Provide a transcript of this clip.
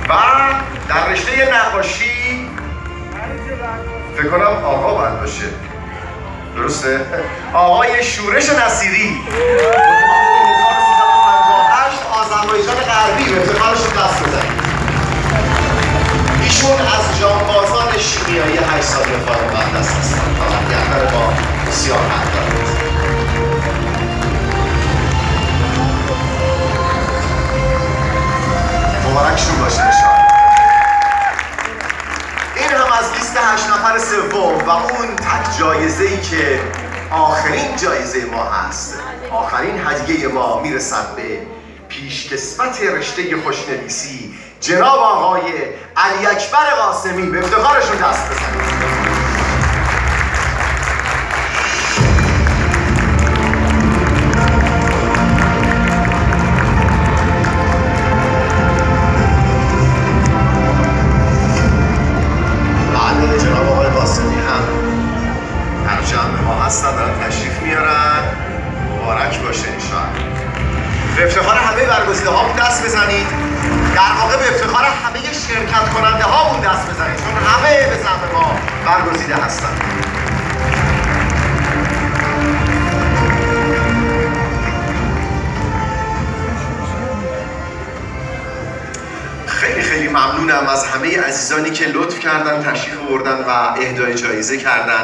و در رشته نقاشی فکر کنم آقا باید باشه، درسته؟ آقای شورش نصیری 1358 آذربایجان غربی به افتخارشون دست بزنید. ایشون از جانبازان شیمیایی 8 سال فارغ التحصیل هستن. فقط یه با بسیار حق دارد. مبارکشون باشه نشان. این هم از لیست 8 نفر سوم و اون تک جایزه‌ای که آخرین جایزه ما هست. آخرین هدیه ما میرسد به پیشکسوت رشته خوشنویسی جناب آقای علی اکبر قاسمی. به افتخارشون دست بزنید. بله جناب آقای قاسمی هم در جمع ما هستن، دارن تشریف میارن. مبارک باشه انشاءالله. به افتخار همه برگزیده هامون دست بزنید. در واقع به افتخار همه شرکت کننده هامون دست بزنید، چون همه به زعم ما برگزیده هستن. خیلی خیلی ممنونم از همه عزیزانی که لطف کردن، تشریف آوردن و اهدای جایزه کردن.